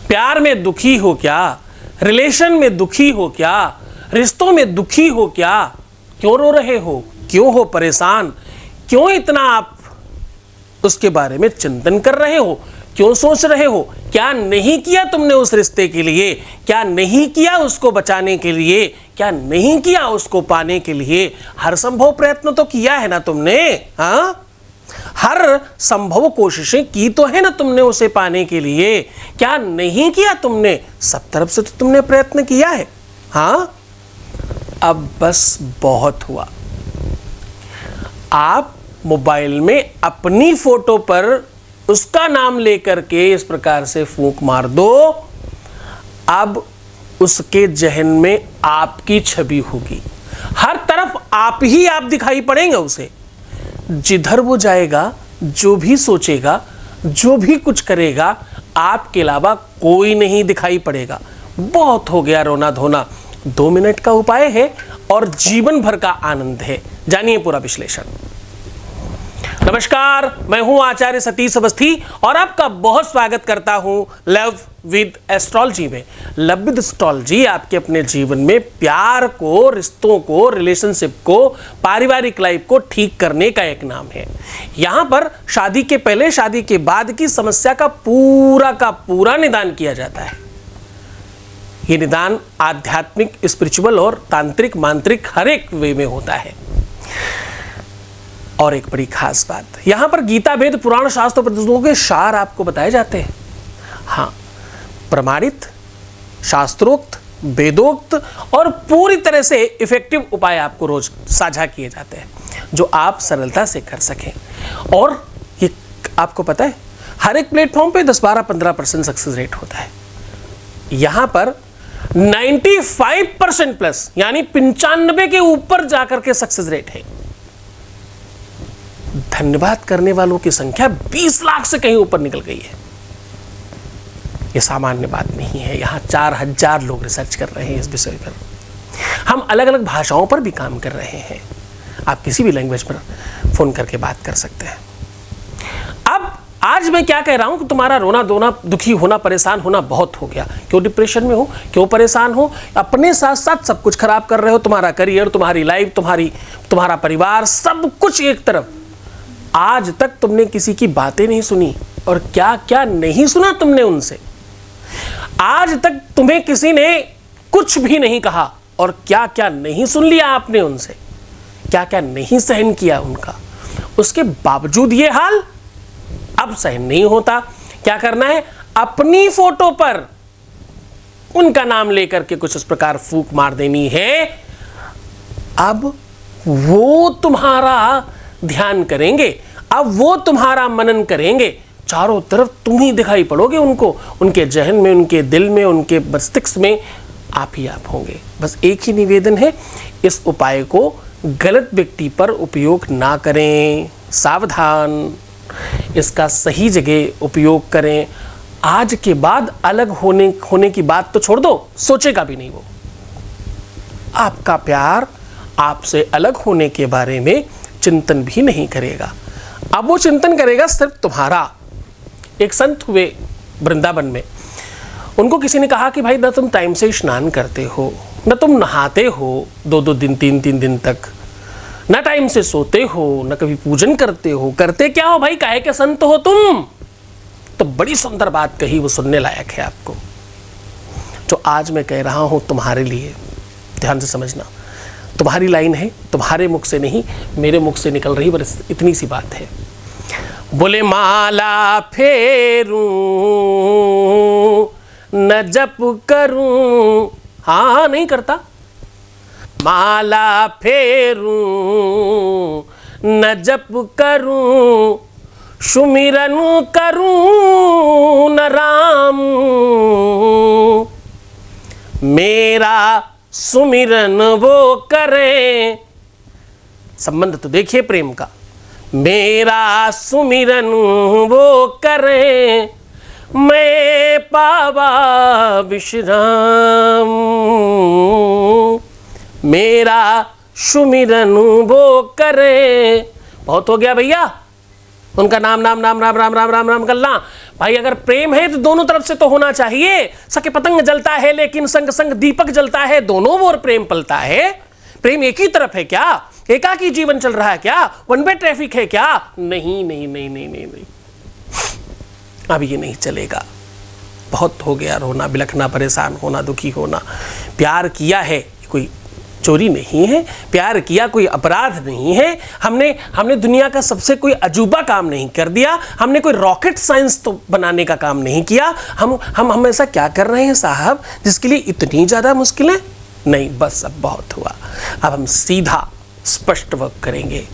प्यार में दुखी हो क्या, रिलेशन में दुखी हो क्या, रिश्तों में दुखी हो क्या, क्यों रो रहे हो, क्यों हो परेशान, क्यों इतना आप उसके बारे में चिंतन कर रहे हो, क्यों सोच रहे हो? क्या नहीं किया तुमने उस रिश्ते के लिए? क्या नहीं किया उसको बचाने के लिए? क्या नहीं किया उसको पाने के लिए? हर संभव प्रयत्न तो किया है ना तुमने, हाँ? हर संभव कोशिशें की तो है ना तुमने उसे पाने के लिए। क्या नहीं किया तुमने? सब तरफ से तो तुमने प्रयत्न किया है, हाँ? अब बस बहुत हुआ। आप मोबाइल में अपनी फोटो पर उसका नाम लेकर के इस प्रकार से फूंक मार दो, अब उसके जहन में आपकी छवि होगी। हर तरफ आप ही आप दिखाई पड़ेंगे उसे। जिधर वो जाएगा, जो भी सोचेगा, जो भी कुछ करेगा, आपके अलावा कोई नहीं दिखाई पड़ेगा। बहुत हो गया रोना धोना। 2 मिनट का उपाय है और जीवन भर का आनंद है। जानिए पूरा विश्लेषण। नमस्कार, मैं हूं आचार्य सतीश अवस्थी और आपका बहुत स्वागत करता हूं लव विद एस्ट्रोलॉजी में। लव विद एस्ट्रोलॉजी आपके अपने जीवन में प्यार को, रिश्तों को, रिलेशनशिप को, पारिवारिक लाइफ को ठीक करने का एक नाम है। यहां पर शादी के पहले, शादी के बाद की समस्या का पूरा निदान किया जाता है। ये निदान आध्यात्मिक, स्पिरिचुअल और तांत्रिक, मांत्रिक हर एक वे में होता है। और एक बड़ी खास बात, यहां पर गीता, वेद, पुराण, शास्त्र, उपनिषदों के सार आपको बताए जाते हैं। हाँ, प्रमाणित, शास्त्रोक्त, वेदोक्त और पूरी तरह से इफेक्टिव उपाय आपको रोज साझा किए जाते हैं, जो आप सरलता से कर सकें। और ये आपको पता है, हर एक प्लेटफॉर्म पे 10, 12, 15% सक्सेस रेट होता है। यहां पर 95% प्लस, यानी 95 के ऊपर जाकर के सक्सेस रेट है। धन्यवाद करने वालों की संख्या 20 लाख से कहीं ऊपर निकल गई है। यह सामान्य बात नहीं है। यहां 4000 लोग रिसर्च कर रहे हैं इस विषय पर। हम अलग अलग भाषाओं पर भी काम कर रहे हैं। आप किसी भी लैंग्वेज पर फोन करके बात कर सकते हैं। अब आज मैं क्या कह रहा हूं कि तुम्हारा रोना धोना, दुखी होना, परेशान होना बहुत हो गया। क्यों डिप्रेशन में हो, क्यों परेशान हो? अपने साथ साथ सब कुछ खराब कर रहे हो। तुम्हारा करियर, तुम्हारी लाइफ, तुम्हारा परिवार, सब कुछ एक तरफ। आज तक तुमने किसी की बातें नहीं सुनी और क्या क्या नहीं सुना तुमने उनसे। आज तक तुम्हें किसी ने कुछ भी नहीं कहा और क्या क्या नहीं सुन लिया आपने उनसे, क्या क्या नहीं सहन किया उनका। उसके बावजूद ये हाल अब सहन नहीं होता। क्या करना है? अपनी फोटो पर उनका नाम लेकर के कुछ इस प्रकार फूंक मार देनी है। अब वो तुम्हारा ध्यान करेंगे, अब वो तुम्हारा मनन करेंगे। चारों तरफ तुम ही दिखाई पड़ोगे उनको, उनके जहन में, उनके दिल में, उनके मस्तिष्क में आप ही आप होंगे। बस एक ही निवेदन है, इस उपाय को गलत व्यक्ति पर उपयोग ना करें। सावधान, इसका सही जगह उपयोग करें। आज के बाद अलग होने की बात तो छोड़ दो, सोचेगा भी नहीं वो। आपका प्यार आपसे अलग होने के बारे में चिंतन भी नहीं करेगा। अब वो चिंतन करेगा सिर्फ तुम्हारा। एक संत हुए वृंदावन में, उनको किसी ने कहा कि भाई ना तुम टाइम से स्नान करते हो, ना तुम नहाते हो 2-2 दिन, 3-3 दिन तक, ना टाइम से सोते हो, ना कभी पूजन करते हो। करते क्या हो भाई? काहे के संत हो तुम? तो बड़ी सुंदर बात कही, वो सुनने लायक है आपको। जो आज मैं कह रहा हूं तुम्हारे लिए, ध्यान से समझना। तुम्हारी लाइन है, तुम्हारे मुख से नहीं, मेरे मुख से निकल रही, बस इतनी सी बात है। बोले माला फेरूं न जप करूं, हाँ नहीं करता। माला फेरूं न जप करूं, सुमिरन करूं न राम, मेरा सुमिरन वो करें। संबंध तो देखिए प्रेम का। मेरा सुमिरन वो करें, मैं पावा विश्राम, मेरा सुमिरन वो करें। बहुत हो गया भैया, उनका नाम नाम नाम राम राम राम राम राम करना। भाई अगर प्रेम है तो दोनों तरफ से तो होना चाहिए। सके पतंग जलता है लेकिन संग संग दीपक जलता है, दोनों ओर प्रेम पलता है। प्रेम एक ही तरफ है क्या? एकाकी जीवन चल रहा है क्या? वन वे ट्रैफिक है क्या? नहीं नहीं नहीं नहीं नहीं नहीं, अब ये नहीं चलेगा। बहुत हो गया रोना बिलखना, परेशान होना, दुखी होना। प्यार किया है कोई चोरी नहीं है, प्यार किया कोई अपराध नहीं है। हमने दुनिया का सबसे कोई अजूबा काम नहीं कर दिया, हमने कोई रॉकेट साइंस तो बनाने का काम नहीं किया। हम ऐसा क्या कर रहे हैं साहब जिसके लिए इतनी ज़्यादा मुश्किलें? नहीं, बस अब बहुत हुआ। अब हम सीधा स्पष्ट वर्क करेंगे।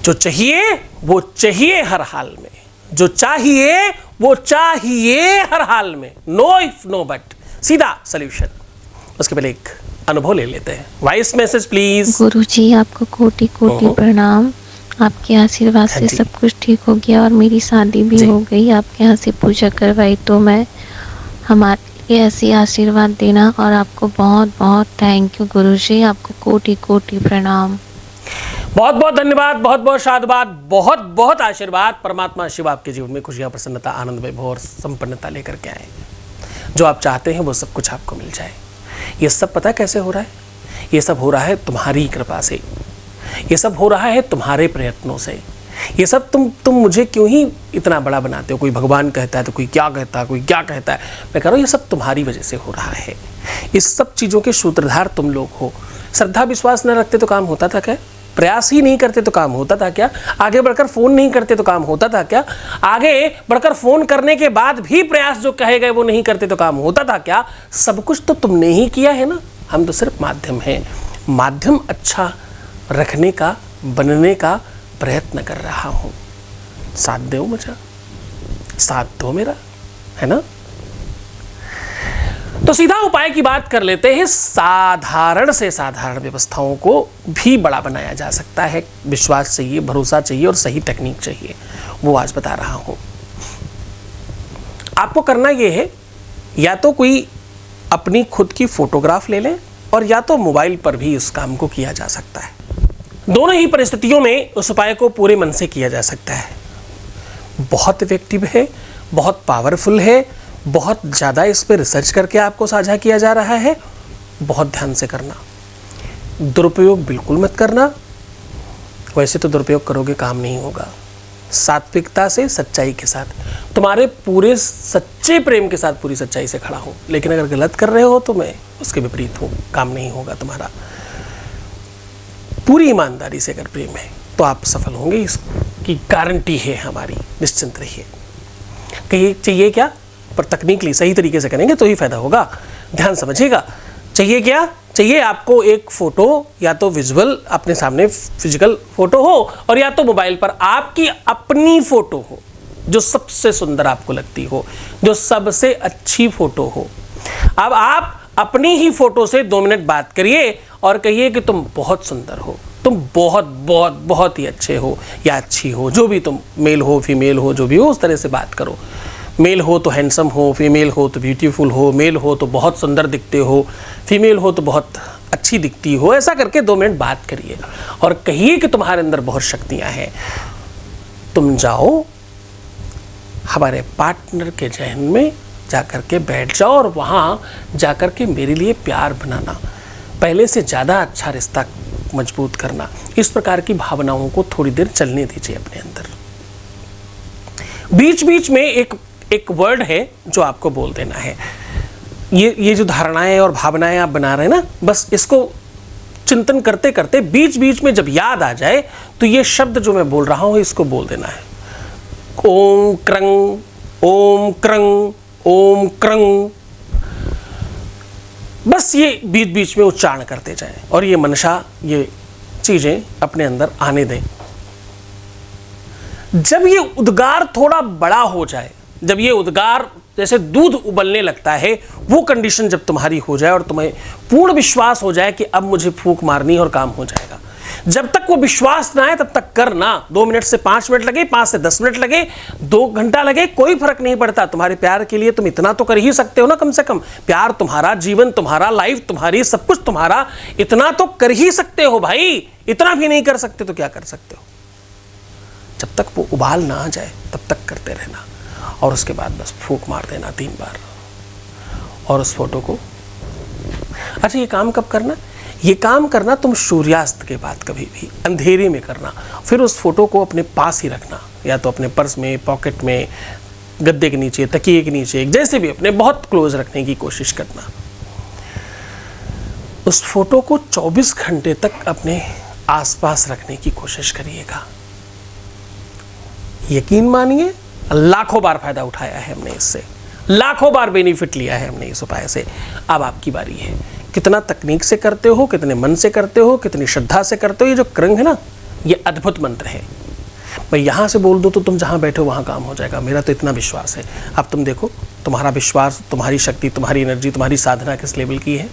जो चाहिए वो चाहिए हर हाल में, जो चाहिए वो चाहिए हर हाल में, नो इफ नो बट, सीधा सॉल्यूशन। उसके पहले एक अनुभव ले लेते हैं। Voice message please. गुरुजी आपको कोटि कोटि प्रणाम। आपके आशीर्वाद से सब कुछ ठीक हो गया और मेरी शादी भी हो गई। आपके यहाँ से पूजा करवाई तो मैं, हमारे लिए ऐसे आशीर्वाद देना। और आपको बहुत बहुत थैंक यू गुरुजी, आपको कोटि कोटि प्रणाम। बहुत बहुत धन्यवाद, बहुत बहुत साधुवाद, बहुत बहुत आशीर्वाद। परमात्मा शिव आपके जीवन में खुशियां, प्रसन्नता, आनंद, वैभव और संपन्नता लेकर के आए। जो आप चाहते हैं वो सब कुछ आपको मिल जाए। ये सब पता कैसे हो रहा है? ये सब हो रहा है तुम्हारी कृपा से, ये सब हो रहा है तुम्हारे प्रयत्नों से। ये सब तुम मुझे क्यों ही इतना बड़ा बनाते हो? कोई भगवान कहता है तो कोई क्या कहता है, कोई क्या कहता है। मैं कह रहा हूँ ये सब तुम्हारी वजह से हो रहा है। इस सब चीज़ों के सूत्रधार तुम लोग हो। श्रद्धा विश्वास न रखते तो काम होता था क्या? प्रयास ही नहीं करते तो काम होता था क्या? आगे बढ़कर फ़ोन नहीं करते तो काम होता था क्या? आगे बढ़कर फ़ोन करने के बाद भी प्रयास जो कहे गए वो नहीं करते तो काम होता था क्या? सब कुछ तो तुमने ही किया है ना, हम तो सिर्फ माध्यम हैं। माध्यम अच्छा रखने का, बनने का प्रयत्न कर रहा हूँ। साथ दो मुझे, साथ दो मेरा, है ना? तो सीधा उपाय की बात कर लेते हैं। साधारण से साधारण व्यवस्थाओं को भी बड़ा बनाया जा सकता है। विश्वास चाहिए, भरोसा चाहिए और सही टेक्निक चाहिए, वो आज बता रहा हूं। आपको करना ये है, या तो कोई अपनी खुद की फोटोग्राफ ले लें और या तो मोबाइल पर भी इस काम को किया जा सकता है। दोनों ही परिस्थितियों में उस उपाय को पूरे मन से किया जा सकता है। बहुत इफेक्टिव है, बहुत पावरफुल है, बहुत ज़्यादा इस पर रिसर्च करके आपको साझा किया जा रहा है। बहुत ध्यान से करना, दुरुपयोग बिल्कुल मत करना। वैसे तो दुरुपयोग करोगे काम नहीं होगा। सात्विकता से, सच्चाई के साथ, तुम्हारे पूरे सच्चे प्रेम के साथ पूरी सच्चाई से खड़ा हूँ। लेकिन अगर गलत कर रहे हो तो मैं उसके विपरीत हूँ, काम नहीं होगा तुम्हारा। पूरी ईमानदारी से अगर प्रेम है तो आप सफल होंगे, इसकी गारंटी है हमारी। निश्चिंत रहिए। कहिए चाहिए क्या, पर तकनीकली सही तरीके से करेंगे तो ही फायदा होगा। ध्यान समझिएगा। चाहिए क्या? चाहिए आपको एक फोटो, या तो विजुअल अपने सामने फिजिकल फोटो हो, और या तो मोबाइल पर आपकी अपनी फोटो हो जो सबसे सुंदर आपको लगती हो, जो सबसे अच्छी फोटो हो। अब आप अपनी ही फोटो से 2 मिनट बात करिए और कहिए कि तुम बहुत सुंदर हो, तुम बहुत बहुत बहुत ही अच्छे हो या अच्छी हो। जो भी तुम, मेल हो फीमेल हो, जो भी हो, उस तरह से बात करो। मेल हो तो हैंडसम हो, फीमेल हो तो ब्यूटीफुल हो, मेल हो तो बहुत सुंदर दिखते हो, फीमेल हो तो बहुत अच्छी दिखती हो। ऐसा करके 2 मिनट बात करिए और कहिए कि तुम्हारे अंदर बहुत शक्तियां हैं। तुम जाओ हमारे पार्टनर के जहन में जाकर के बैठ जाओ और वहाँ जाकर के मेरे लिए प्यार बनाना, पहले से ज़्यादा अच्छा रिश्ता मजबूत करना। इस प्रकार की भावनाओं को थोड़ी देर चलने दीजिए अपने अंदर। बीच बीच में एक वर्ड है जो आपको बोल देना है। ये जो धारणाएं और भावनाएं आप बना रहे हैं ना, बस इसको चिंतन करते करते बीच बीच में जब याद आ जाए तो ये शब्द जो मैं बोल रहा हूं इसको बोल देना है। ओम क्रंग, ओम क्रंग, ओम क्रंग। बस ये बीच बीच में उच्चारण करते जाएं और ये मनसा, ये चीजें अपने अंदर आने दें। जब ये उद्गार थोड़ा बड़ा हो जाए, जब ये उद्गार जैसे दूध उबलने लगता है, वो कंडीशन जब तुम्हारी हो जाए और तुम्हें पूर्ण विश्वास हो जाए कि अब मुझे फूंक मारनी और काम हो जाएगा। जब तक वो विश्वास ना आए तब तक करना। 2 मिनट से 5 मिनट लगे, 5 से 10 मिनट लगे, 2 घंटा लगे, कोई फर्क नहीं पड़ता। तुम्हारे प्यार के लिए तुम इतना तो कर ही सकते हो ना, कम से कम। प्यार तुम्हारा, जीवन तुम्हारा, लाइफ तुम्हारी, सब कुछ तुम्हारा, इतना तो कर ही सकते हो भाई। इतना भी नहीं कर सकते तो क्या कर सकते हो? जब तक वो उबाल ना आ जाए तब तक करते रहना, और उसके बाद बस फूंक मार देना 3 बार। और उस फोटो को, अच्छा ये काम कब करना? ये काम करना तुम सूर्यास्त के बाद कभी भी अंधेरे में करना। फिर उस फोटो को अपने पास ही रखना, या तो अपने पर्स में, पॉकेट में, गद्दे के नीचे, तकिए के नीचे, जैसे भी अपने बहुत क्लोज रखने की कोशिश करना। उस फोटो को 24 घंटे तक अपने आसपास रखने की कोशिश करिएगा। यकीन मानिए लाखों बार फायदा उठाया है हमने इससे, लाखों बार बेनिफिट लिया है हमने इस उपाय से। अब आपकी बारी है, कितना तकनीक से करते हो, कितने मन से करते हो, कितनी श्रद्धा से करते हो। ये जो क्रंग है ना, ये अद्भुत मंत्र है। मैं यहाँ से बोल दूँ तो तुम जहाँ बैठे हो वहाँ काम हो जाएगा, मेरा तो इतना विश्वास है। अब तुम देखो तुम्हारा विश्वास, तुम्हारी शक्ति, तुम्हारी एनर्जी, तुम्हारी साधना किस लेवल की है।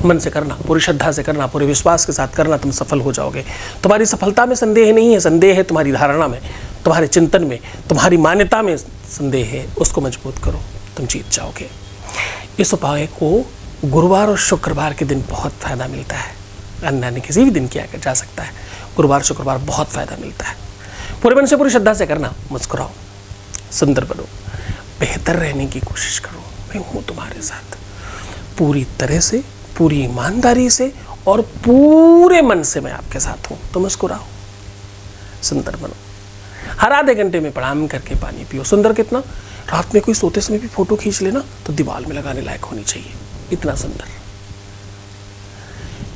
मन से करना, पूरी श्रद्धा से करना, पूरे विश्वास के साथ करना, तुम सफल हो जाओगे। तुम्हारी सफलता में संदेह नहीं है, संदेह है तुम्हारी धारणा में, तुम्हारे चिंतन में, तुम्हारी मान्यता में संदेह है। उसको मजबूत करो, तुम जीत जाओगे। इस उपाय को गुरुवार और शुक्रवार के दिन बहुत फायदा मिलता है। अन्य किसी भी दिन किया जा सकता है, गुरुवार शुक्रवार बहुत फायदा मिलता है। पूरे मन से, पूरी श्रद्धा से करना। मुस्कुराओ, सुंदर बनो, बेहतर रहने की कोशिश करो। मैं हूँ तुम्हारे साथ, पूरी तरह से, पूरी ईमानदारी से और पूरे मन से मैं आपके साथ हूँ। तो मुस्कुराओ, सुंदर बनो। हर आधे घंटे में प्रणाम करके पानी पियो। सुंदर कितना, रात में कोई सोते समय भी फोटो खींच लेना तो दीवार में लगाने लायक होनी चाहिए, इतना सुंदर।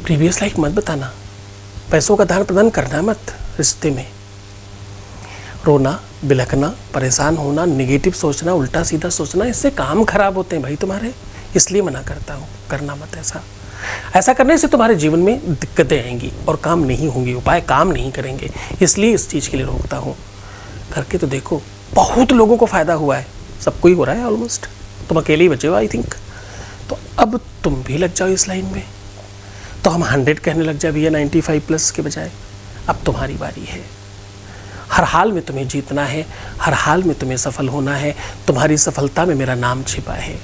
प्रीवियस लाइफ मत बताना, पैसों का दान प्रदान करना मत। रिश्ते में रोना, बिलखना, परेशान होना, नेगेटिव सोचना, उल्टा सीधा सोचना, इससे काम खराब होते हैं भाई तुम्हारे। इसलिए मना करता हूँ, करना मत ऐसा। ऐसा करने से तुम्हारे जीवन में दिक्कतें आएंगी और काम नहीं होंगे, उपाय काम नहीं करेंगे। इसलिए इस चीज़ के लिए रोकता हूँ। करके तो देखो, बहुत लोगों को फ़ायदा हुआ है, सबको ही हो रहा है ऑलमोस्ट। तुम अकेले ही बचे हो आई थिंक। तो अब तुम भी लग जाओ इस लाइन में। तो हम 100 कहने लग जाए भैया, 95+ के बजाय। अब तुम्हारी बारी है। हर हाल में तुम्हें जीतना है, हर हाल में तुम्हें सफल होना है। तुम्हारी सफलता में मेरा नाम छिपा है,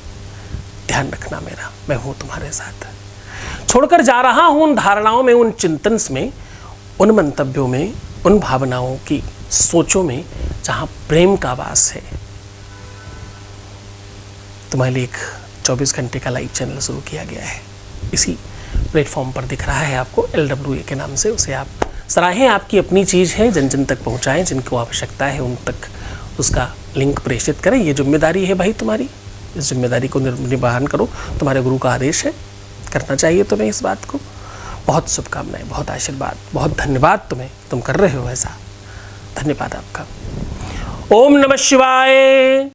ध्यान रखना मेरा। मैं हूँ तुम्हारे साथ। छोड़कर जा रहा हूँ उन धारणाओं में, उन चिंतन्स में, उन मंतव्यों में, उन भावनाओं की सोचों में जहाँ प्रेम का वास है। तुम्हारे लिए एक 24 घंटे का लाइव चैनल शुरू किया गया है, इसी प्लेटफॉर्म पर दिख रहा है आपको, LWA के नाम से। उसे आप सराहें, आपकी अपनी चीज़ है, जन जन तक पहुँचाएँ। जिनको आवश्यकता है उन तक उसका लिंक प्रेषित करें। ये जिम्मेदारी है भाई तुम्हारी, इस जिम्मेदारी को निर्वहन करो। तुम्हारे गुरु का आदेश है, करना चाहिए तुम्हें इस बात को। बहुत शुभकामनाएं, बहुत आशीर्वाद, बहुत धन्यवाद तुम्हें, तुम कर रहे हो ऐसा। धन्यवाद आपका। ओम नमः शिवाय।